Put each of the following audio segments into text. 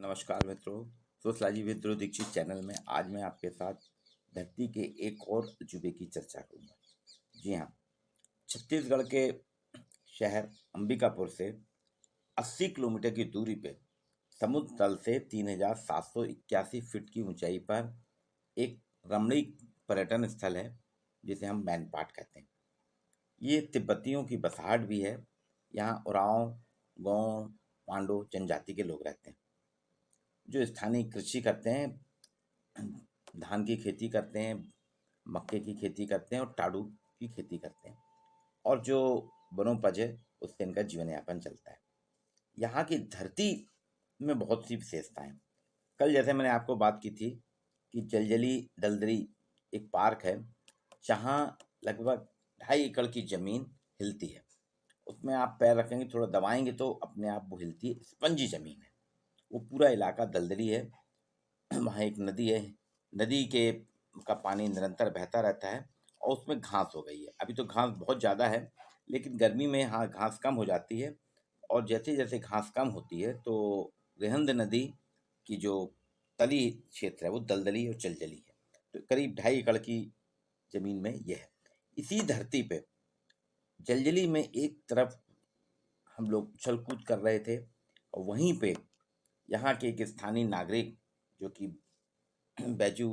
नमस्कार मित्रों, sociology with Dhruv Dikshit channel में आज मैं आपके साथ धरती के एक और अजूबे की चर्चा करूंगा। जी हाँ, छत्तीसगढ़ के शहर अंबिकापुर से 80 किलोमीटर की दूरी पे समुद्र तल से 3781 फीट की ऊंचाई पर एक रमणीक पर्यटन स्थल है जिसे हम मैनपाट कहते हैं। ये तिब्बतियों की बसाहट भी है। यहाँ उरांव, गौड़, पांडो जनजाति के लोग रहते हैं जो स्थानीय कृषि करते हैं, धान की खेती करते हैं, मक्के की खेती करते हैं और टाड़ू की खेती करते हैं और जो वनोपज है उससे इनका जीवन यापन चलता है। यहाँ की धरती में बहुत सी विशेषताएं। कल जैसे मैंने आपको बात की थी कि जलजली दलदरी एक पार्क है जहाँ लगभग 2.5 एकड़ की ज़मीन हिलती है। उसमें आप पैर रखेंगे, थोड़ा दबाएंगे तो अपने आप वो हिलती है। स्पंजी ज़मीन है, वो पूरा इलाका दलदली है। वहाँ एक नदी है, नदी के का पानी निरंतर बहता रहता है और उसमें घास हो गई है। अभी तो घास बहुत ज़्यादा है, लेकिन गर्मी में हाँ घास कम हो जाती है और जैसे जैसे घास कम होती है तो रिहंद नदी की जो तली क्षेत्र है वो दलदली और जलजली है। तो करीब 2.5 एकड़ की ज़मीन में यह है। इसी धरती पे जलजली में एक तरफ हम लोग उछल कूद कर रहे थे और वहीं पे यहाँ के एक स्थानीय नागरिक जो कि बैजू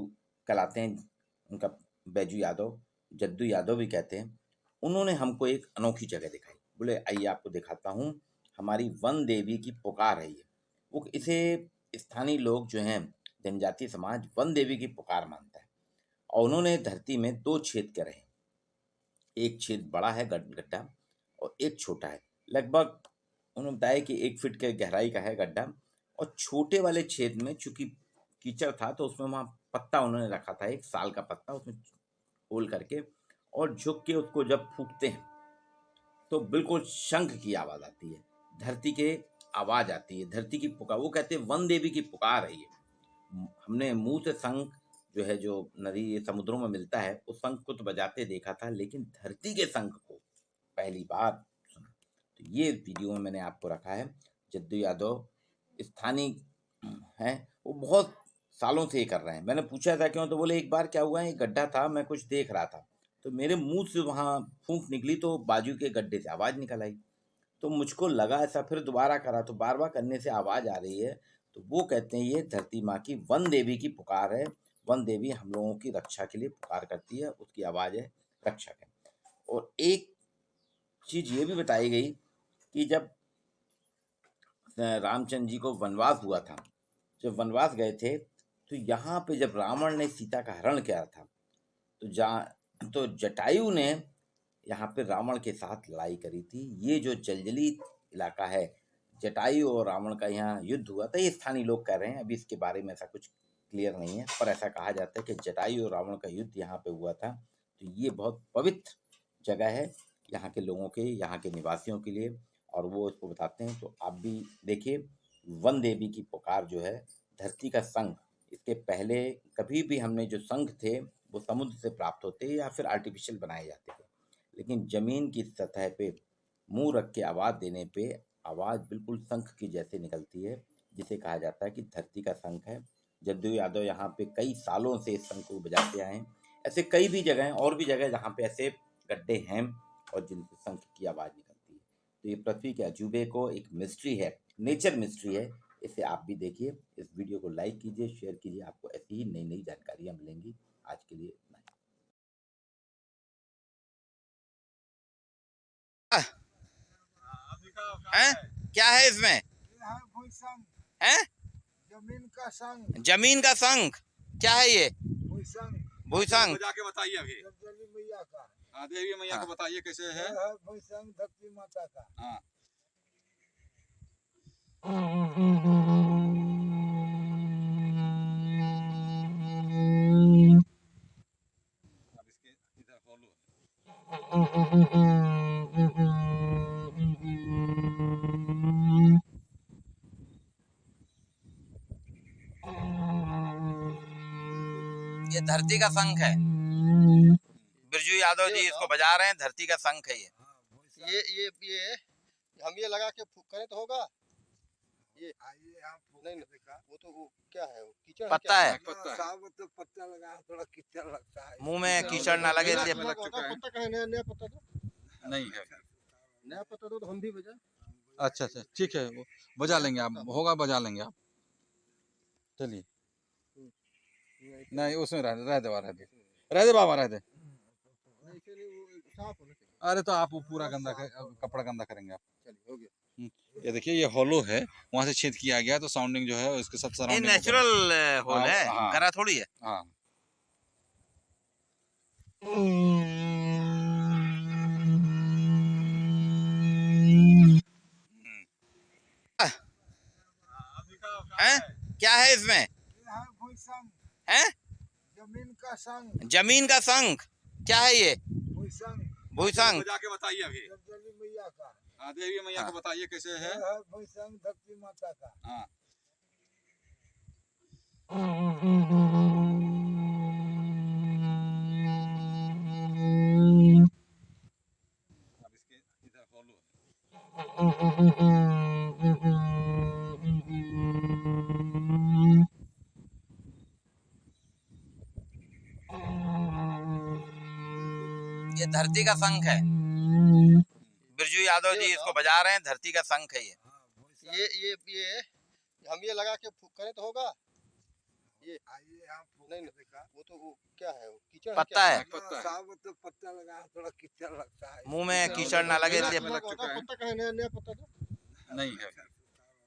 कहलाते हैं, उनका बैजू यादव, जद्दू यादव भी कहते हैं, उन्होंने हमको एक अनोखी जगह दिखाई। बोले आइए आपको दिखाता हूँ, हमारी वन देवी की पुकार है ये। वो इसे स्थानीय लोग जो हैं, जनजाति समाज वन देवी की पुकार मानता है और उन्होंने धरती में 2 छेद करे हैं। एक छेद बड़ा है गड्ढा और एक छोटा है। लगभग उन्होंने बताया कि 1 फीट के गहराई का है गड्ढा और छोटे वाले छेद में चूंकि कीचड़ था तो उसमें वहाँ पत्ता उन्होंने रखा था, 1 साल का पत्ता उसमें होल करके, और झुक के उसको जब फूकते हैं तो बिल्कुल शंख की आवाज़ आती है, धरती के आवाज़ आती है, धरती की पुकार। वो कहते हैं वन देवी की पुकार है ये। हमने मुंह से शंख जो है, जो नदी समुद्रों में मिलता है, उस शंख को तो बजाते देखा था, लेकिन धरती के शंख को पहली बार सुना। तो ये वीडियो में मैंने आपको रखा है। जद्दू यादव स्थानीय हैं, वो बहुत सालों से ये कर रहे हैं। मैंने पूछा था क्यों, तो बोले एक बार क्या हुआ है, एक गड्ढा था, मैं कुछ देख रहा था तो मेरे मुंह से वहाँ फूंक निकली तो बाजू के गड्ढे से आवाज़ निकल आई। तो मुझको लगा ऐसा, फिर दोबारा करा तो बार बार करने से आवाज़ आ रही है। तो वो कहते हैं ये धरती माँ की वन देवी की पुकार है। वन देवी हम लोगों की रक्षा के लिए पुकार करती है, उसकी आवाज़ है रक्षक है। और एक चीज़ ये भी बताई गई कि जब रामचंद्र जी को वनवास हुआ था, जब वनवास गए थे तो यहाँ पे जब रावण ने सीता का हरण किया था तो जटायु ने यहाँ पे रावण के साथ लड़ाई करी थी। ये जो जलजली इलाका है, जटायु और रावण का यहाँ युद्ध हुआ था। ये स्थानीय लोग कह रहे हैं, अभी इसके बारे में ऐसा कुछ क्लियर नहीं है, पर ऐसा कहा जाता है कि जटायु और रावण का युद्ध यहाँ पे हुआ था। तो ये बहुत पवित्र जगह है यहाँ के लोगों के, यहाँ के निवासियों के लिए, और वो इसको बताते हैं। तो आप भी देखिए, वन देवी की पुकार जो है, धरती का शंख। इसके पहले कभी भी हमने जो शंख थे वो समुद्र से प्राप्त होते या फिर आर्टिफिशियल बनाए जाते थे, लेकिन ज़मीन की सतह पे मुंह रख के आवाज़ देने पे आवाज़ बिल्कुल शंख की जैसे निकलती है, जिसे कहा जाता है कि धरती का शंख है। जद्दू यादव यहाँ पे कई सालों से इस शंख को बजाते आए हैं। ऐसे कई भी जगह हैं, और भी जगह जहाँ पे ऐसे गड्ढे हैं और जिनसे शंख की आवाज़ निकलती है। तो ये पृथ्वी के अजूबे को एक मिस्ट्री है, नेचर मिस्ट्री है। इसे आप भी देखिए, इस वीडियो को लाइक कीजिए, शेयर कीजिए, आपको ऐसी ही नई नई जानकारियाँ मिलेंगी। आज के लिए इतना ही। हैं? क्या है इसमें? हैं? जमीन का शंख क्या है ये? भूषण जाके बताइए अभी। देवी मैया का। हाँ, देवी मैया को बताइए कैसे है। भूषण धरती माता का। हाँ। अब इसके इधर फॉलो। ये धरती का शंख है। बिरजू यादव जी इसको बजा रहे हैं, धरती का शंख है ये। ये हम ये लगा के करें तो होगा। ये नहीं वो तो वो क्या है, वो कीचड़ पत्ता है पत्ता है। साबुत तो पत्ता लगा थोड़ा कीचड़ लगता है। मुंह में कीचड़ ना लगे नया इसलिए लग चुका है। पत्ता कहाँ है? नया नया पत्ता दो, नहीं है नया पत्ता दो तो हम भी बजा। अच्छा अच्छा ठीक है वो बजा लेंगे आप होगा बजा लेंगे आप चलिए नहीं उसमें रह दे बाबा रह दे इसीलिए वो साफ होना चाहिए। अरे तो आप वो पूरा गंदा कपड़ा गंदा करेंगे आप चलिए हो गया। ये देखिए ये हॉलो है वहां से छेद किया गया तो साउंडिंग जो है उसके साथ ये सराउंडिंग नेचुरल होल है हाँ। करा थोड़ी है हाँ हैं क्या है इसमें हैं जमीन का संग, जमीन का संख क्या है ये भूसंग, भूसंग बजा के बताइए अभी जर्जरी मैया का हाँ देवी मैया को बताइए कैसे है यह है भूसंग धरती माता का। हाँ अब इसके इधर हॉलो है ये धरती का संख है बिरजू यादव जी इसको बजा रहे हैं धरती का संख है ये ये हम ये लगा के करें तो होगा। ये आइए आप नहीं वो तो वो क्या है, वो कीचड़ पत्ता है पत्ता है। साबुत तो पत्ता लगा थोड़ा कीचड़ लगता है। मुंह में कीचड़ ना लगे इसलिए लग चुका है। पत्ता कहाँ है? नया नया पत्ता दो, नहीं है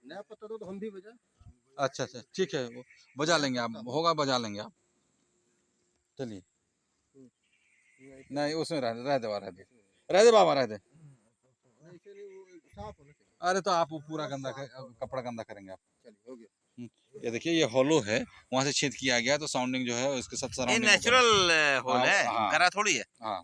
नया पत्ता दो तो हम भी बजा। अच्छा अच्छा ठीक है वो बजा लेंगे आप होगा बजा लेंगे आप चलिए नहीं उसमें रह दे बाबा रह दे इसीलिए वो साफ होना चाहिए। अरे तो आप वो पूरा गंदा कपड़ा गंदा करेंगे आप चलिए हो गया। ये देखिए ये हॉलो है वहां से छेद किया गया तो साउंडिंग जो है उसके साथ ये सराउंडिंग नेचुरल होल है हाँ। करा थोड़ी है हाँ